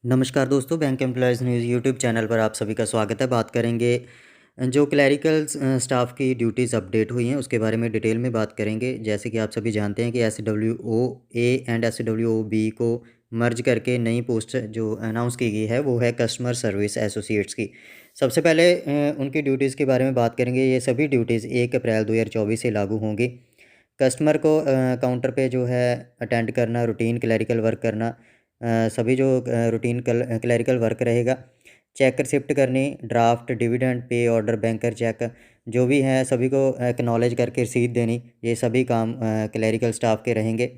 नमस्कार दोस्तों, bank employees news YouTube channel पर आप सभी का स्वागत है। बात करेंगे जो क्लैरिकल स्टाफ की ड्यूटीज़ अपडेट हुई हैं उसके बारे में डिटेल में बात करेंगे। जैसे कि आप सभी जानते हैं कि SWO-A एंड SWO-B को मर्ज करके नई पोस्ट जो अनाउंस की गई है वो है कस्टमर सर्विस एसोसिएट्स की। सबसे पहले उनकी ड्यूटीज़ के बारे में बात करेंगे। ये सभी ड्यूटीज़ 1 अप्रैल 2024 से लागू होंगी। कस्टमर को काउंटर पे जो है अटेंड करना, रूटीन क्लैरिकल वर्क करना, सभी जो रूटीन क्लैरिकल वर्क रहेगा। चेक रिसिप्ट करनी, ड्राफ्ट, डिविडेंड, पे ऑर्डर, बैंकर चेक जो भी हैं सभी को एक्नॉलेज करके रसीद देनी, ये सभी काम क्लैरिकल स्टाफ के रहेंगे।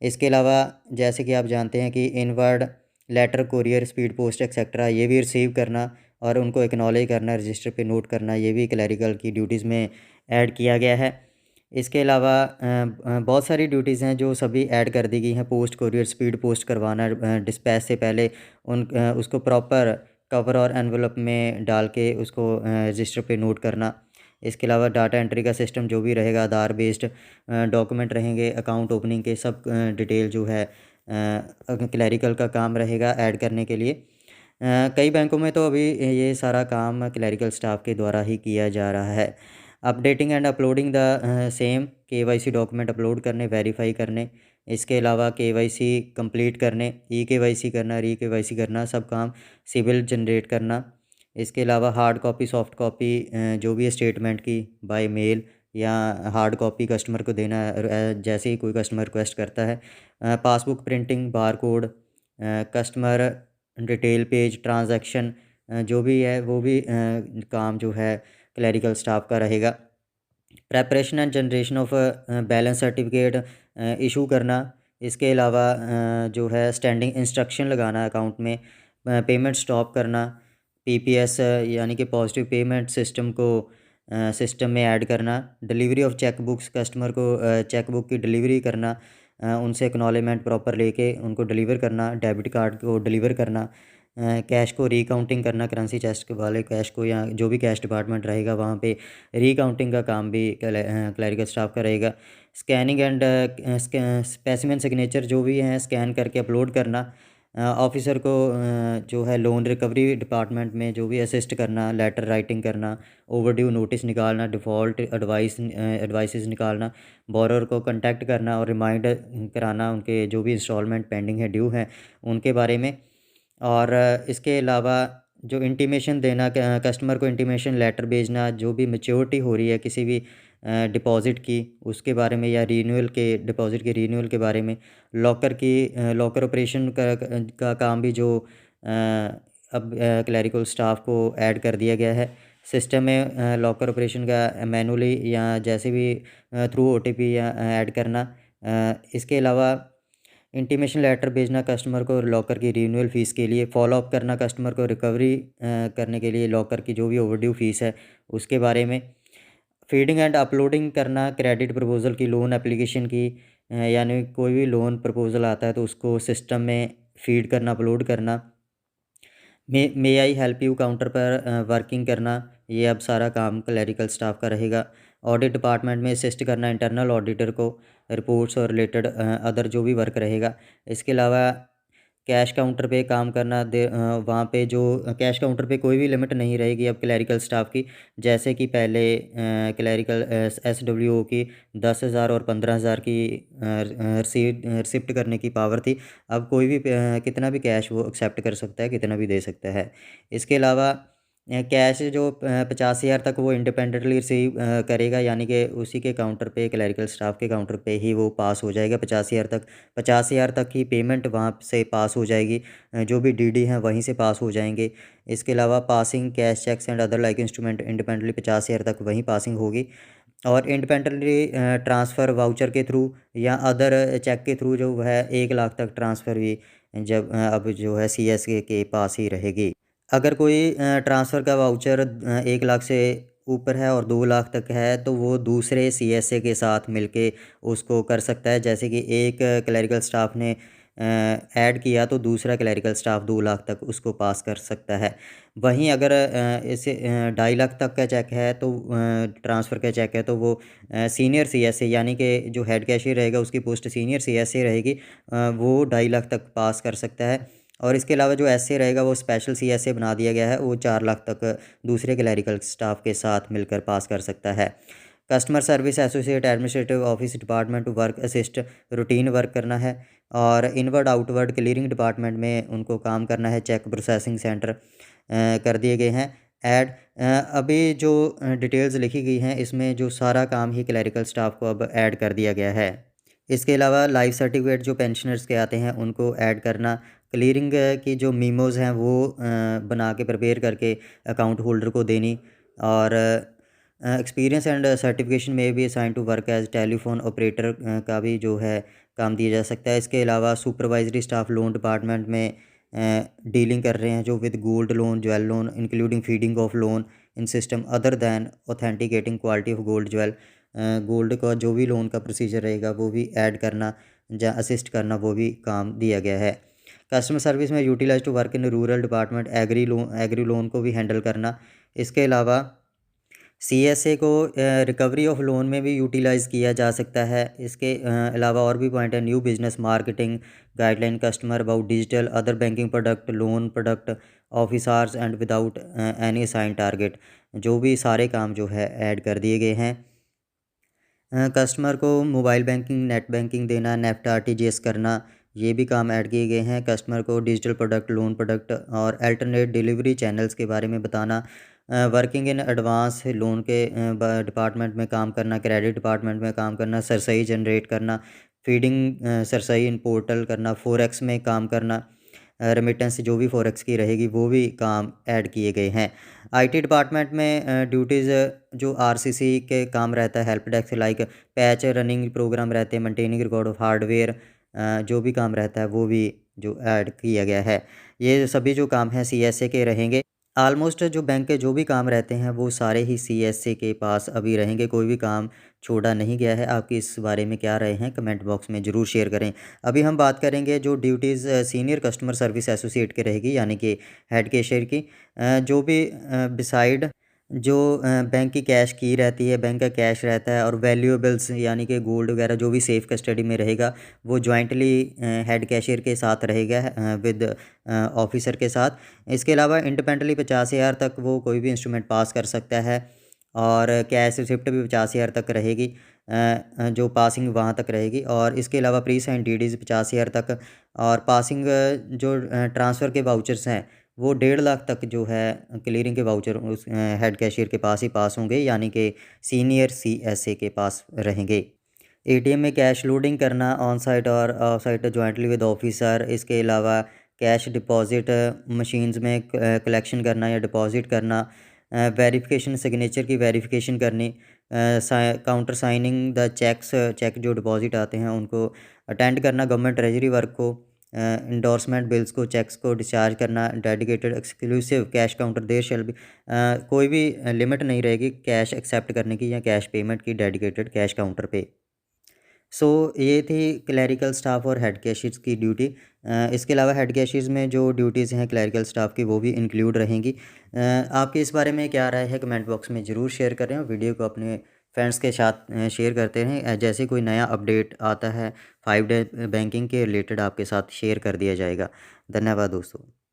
इसके अलावा जैसे कि आप जानते हैं कि inward letter, courier, speed post etcetera ये भी रिसीव करना और उनको एक्नॉलेज करना, रजिस्टर पे नोट करना, ये भी क्लैरिकल की ड्यूटीज़ में ऐड किया गया है। इसके अलावा बहुत सारी ड्यूटीज़ हैं जो सभी ऐड कर दी गई हैं। पोस्ट, कुरियर, स्पीड पोस्ट करवाना, डिस्पैच से पहले उसको प्रॉपर कवर और एनवेलप में डाल के उसको रजिस्टर पे नोट करना। इसके अलावा डाटा एंट्री का सिस्टम जो भी रहेगा, आधार बेस्ड डॉक्यूमेंट रहेंगे, अकाउंट ओपनिंग के सब डिटेल जो है क्लैरिकल का काम रहेगा ऐड करने के लिए। कई बैंकों में तो अभी ये सारा काम क्लैरिकल स्टाफ के द्वारा ही किया जा रहा है। Updating and uploading the same, KYC document upload करने, वेरीफाई करने। इसके अलावा केवाईसी कंप्लीट करने, ई-केवाईसी करना, री-केवाईसी करना, सब काम सिविल जनरेट करना। इसके अलावा हार्ड कॉपी, सॉफ्ट कॉपी जो भी है स्टेटमेंट की बाय मेल या हार्ड कॉपी कस्टमर को देना जैसे ही कोई कस्टमर रिक्वेस्ट करता है। Passbook printing, barcode, customer detail page, transaction जो भी है वो भी काम जो है क्लैरिकल स्टाफ का रहेगा। Preparation and generation of balance certificate issue करना। इसके अलावा जो है स्टैंडिंग इंस्ट्रक्शन लगाना अकाउंट में, पेमेंट स्टॉप करना, पीपीएस यानी कि पॉजिटिव पेमेंट सिस्टम को सिस्टम में ऐड करना, delivery of cheque books, customer को चेक बुक की डिलीवरी करना, उनसे एक्नॉलेजमेंट प्रॉपर लेके उनको डिलीवर करना, डेबिट कार्ड को डिलीवर करना, कैश को रीकाउंटिंग करना, करेंसी चेस्ट वाले कैश को या जो भी कैश डिपार्टमेंट रहेगा वहाँ पे रीकाउंटिंग का काम भी क्लैरिकल स्टाफ का रहेगा। स्कैनिंग एंड स्पेसिमेन सिग्नेचर जो भी हैं स्कैन करके अपलोड करना। ऑफिसर को जो है लोन रिकवरी डिपार्टमेंट में जो भी असिस्ट करना, लेटर राइटिंग करना, ओवरड्यू नोटिस निकालना, डिफ़ॉल्ट एडवाइसेस निकालना, बोरर को कांटेक्ट करना और रिमाइंडर कराना उनके जो भी इंस्टॉलमेंट पेंडिंग है, ड्यू हैं उनके बारे में। और इसके अलावा जो इंटीमेशन देना, कस्टमर को इंटीमेशन लेटर भेजना, जो भी मैच्योरिटी हो रही है किसी भी डिपॉज़िट की उसके बारे में या रीन्यूअल के डिपॉज़िट के रीन्यूअल के बारे में। लॉकर ऑपरेशन का काम भी जो अब क्लैरिकल स्टाफ को ऐड कर दिया गया है। सिस्टम में लॉकर ऑपरेशन का मैनुअली या जैसे भी थ्रू ओटीपी या ऐड करना। इसके अलावा इंटीमेशन लेटर भेजना कस्टमर को लॉकर की रिन्यूअल फ़ीस के लिए, फॉलो अप करना कस्टमर को रिकवरी करने के लिए लॉकर की जो भी ओवरड्यू फ़ीस है उसके बारे में। फीडिंग एंड अपलोडिंग करना क्रेडिट प्रपोज़ल की, लोन एप्लीकेशन की, यानी कोई भी लोन प्रपोज़ल आता है तो उसको सिस्टम में फ़ीड करना, अपलोड करना। मे आई हेल्प यू काउंटर पर वर्किंग करना, ये अब सारा काम क्लैरिकल स्टाफ का रहेगा। ऑडिट डिपार्टमेंट में असिस्ट करना इंटरनल ऑडिटर को, रिपोर्ट्स और रिलेटेड अदर जो भी वर्क रहेगा। इसके अलावा कैश काउंटर पे काम करना, वहाँ पे जो कैश काउंटर पे कोई भी लिमिट नहीं रहेगी अब क्लैरिकल स्टाफ की। जैसे कि पहले क्लैरिकल SWO की 10,000 और 15,000 की रिसिप्ट करने की पावर थी। अब कोई भी कितना भी कैश वो एक्सेप्ट कर सकता है, कितना भी दे सकता है। इसके अलावा कैश जो 50,000 तक वो इंडिपेंडेंटली रिसीव करेगा, यानी कि उसी के काउंटर पे क्लैरिकल स्टाफ के काउंटर पे ही वो पास हो जाएगा 50,000 तक। 50,000 तक की पेमेंट वहाँ से पास हो जाएगी, जो भी डीडी हैं वहीं से पास हो जाएंगे। इसके अलावा passing cash cheques and other like instrument independently 50,000 तक वहीं पासिंग होगी। और इंडिपेंडेंटली ट्रांसफ़र वाउचर के थ्रू या अदर चेक के थ्रू जो है 1 लाख तक ट्रांसफ़र भी जब अब जो है CSA के पास ही रहेगी। अगर कोई ट्रांसफ़र का वाउचर 1 लाख से ऊपर है और 2 लाख तक है तो वो दूसरे CSA के साथ मिलके उसको कर सकता है। जैसे कि एक क्लैरिकल स्टाफ ने ऐड किया तो दूसरा क्लैरिकल स्टाफ 2 लाख तक उसको पास कर सकता है। वहीं अगर इसे 2.5 लाख तक का चेक है तो ट्रांसफ़र का चेक है तो वो सीनियर CSA यानी कि जो हेड कैशियर रहेगा उसकी पोस्ट सीनियर CSA रहेगी, वो 2.5 लाख तक पास कर सकता है। और इसके अलावा जो एसए रहेगा वो स्पेशल सीएसए बना दिया गया है, वो 4 लाख तक दूसरे क्लैरिकल स्टाफ के साथ मिलकर पास कर सकता है। Customer service associate administrative office department work assist routine work करना है, और इनवर्ड आउटवर्ड क्लियरिंग डिपार्टमेंट में उनको काम करना है। चेक प्रोसेसिंग सेंटर कर दिए गए हैं ऐड। अभी जो डिटेल्स लिखी गई हैं इसमें जो सारा काम ही क्लैरिकल स्टाफ को अब ऐड कर दिया गया है। इसके अलावा लाइफ सर्टिफिकेट जो पेंशनर्स के आते हैं उनको ऐड करना, क्लियरिंग की जो मीमोज़ हैं वो बना के प्रिपेयर करके अकाउंट होल्डर को देनी, और एक्सपीरियंस एंड सर्टिफिकेशन में भी assign to work as telephone operator का भी जो है काम दिया जा सकता है। इसके अलावा सुपरवाइजरी स्टाफ लोन डिपार्टमेंट में डीलिंग कर रहे हैं जो with gold loan jewel loan including feeding of loan in system other than authenticating quality of gold jewel. Gold का जो भी लोन का प्रोसीजर रहेगा वो भी ऐड करना या असिस्ट करना, वो भी काम दिया गया है। कस्टमर सर्विस में utilise to work in rural department agri loan को भी हैंडल करना। इसके अलावा सीएसए को रिकवरी ऑफ लोन में भी यूटिलाइज़ किया जा सकता है। इसके अलावा और भी पॉइंट है, new business marketing guideline customer about digital other banking product loan product office hours and without any assign target, जो भी सारे काम जो है ऐड कर दिए गए हैं। कस्टमर को मोबाइल बैंकिंग नेट बैंकिंग देना, नेफ्ट आरटीजीएस करना, ये भी काम ऐड किए गए हैं। कस्टमर को डिजिटल प्रोडक्ट लोन प्रोडक्ट और अल्टरनेट डिलीवरी चैनल्स के बारे में बताना। वर्किंग इन एडवांस लोन के डिपार्टमेंट में काम करना, क्रेडिट डिपार्टमेंट में काम करना, सरसई जनरेट करना, फीडिंग सरसई इन पोर्टल करना, फॉरेक्स में काम करना, रेमिटेंस जो भी फॉरेक्स की रहेगी वो भी काम ऐड किए गए हैं। आईटी डिपार्टमेंट में ड्यूटीज़ जो आरसीसी के काम रहता है, help desk like patch running program रहते हैं, मेंटेनिंग रिकॉर्ड ऑफ हार्डवेयर, जो भी काम रहता है वो भी जो ऐड किया गया है। ये सभी जो काम हैं सीएसए के रहेंगे। ऑलमोस्ट जो बैंक के जो भी काम रहते हैं वो सारे ही सीएसए के पास अभी रहेंगे, कोई भी काम छोड़ा नहीं गया है। आपकी इस बारे में क्या राय हैं कमेंट बॉक्स में ज़रूर शेयर करें। अभी हम बात करेंगे जो duties senior customer service associate के रहेगी, यानी कि हेड कैशियर की। जो भी बिसाइड जो बैंक की कैश की रहती है, बैंक का कैश रहता है, और वैल्यूएबल्स यानी कि गोल्ड वगैरह जो भी सेफ़ कस्टडी में रहेगा वो जॉइंटली हेड कैशियर के साथ रहेगा विद ऑफिसर के साथ। इसके अलावा इंडिपेंडेंटली 50,000 तक वो कोई भी इंस्ट्रूमेंट पास कर सकता है, और कैश रिसिप्ट भी 50,000 तक रहेगी, जो पासिंग वहाँ तक रहेगी। और इसके अलावा प्री साइन डीडीज़ 50,000 तक, और पासिंग जो ट्रांसफ़र के वाउचर्स हैं वो 1.5 लाख तक जो है क्लियरिंग के वाउचर उस हेड कैशियर के पास ही पास होंगे, यानी कि सीनियर सीएसए के पास रहेंगे। एटीएम में कैश लोडिंग करना ऑन साइट और off site jointly with officer. इसके अलावा कैश डिपॉजिट मशीन्स में कलेक्शन करना या डिपॉजिट करना, वेरिफिकेशन सिग्नेचर की वेरिफिकेशन करनी, काउंटर साइनिंग द चेक जो डिपॉजिट आते हैं उनको अटेंड करना, गवर्नमेंट ट्रेजरी वर्क को, इंडोर्समेंट बिल्स को चेक्स को डिस्चार्ज करना, dedicated exclusive cash counter there shall be, कोई भी लिमिट नहीं रहेगी कैश एक्सेप्ट करने की या कैश पेमेंट की डेडिकेटेड कैश काउंटर पे। सो ये थी क्लैरिकल स्टाफ और हेड कैशियर्स की ड्यूटी। इसके अलावा हेड कैशियर्स में जो ड्यूटीज़ हैं क्लैरिकल स्टाफ की वो भी इंक्लूड रहेंगी। आपकी इस बारे में क्या राय है कमेंट बॉक्स में ज़रूर शेयर करें, और वीडियो को अपने फ्रेंड्स के साथ शेयर करते रहें। जैसे कोई नया अपडेट आता है 5 डे बैंकिंग के रिलेटेड आपके साथ शेयर कर दिया जाएगा। धन्यवाद दोस्तों।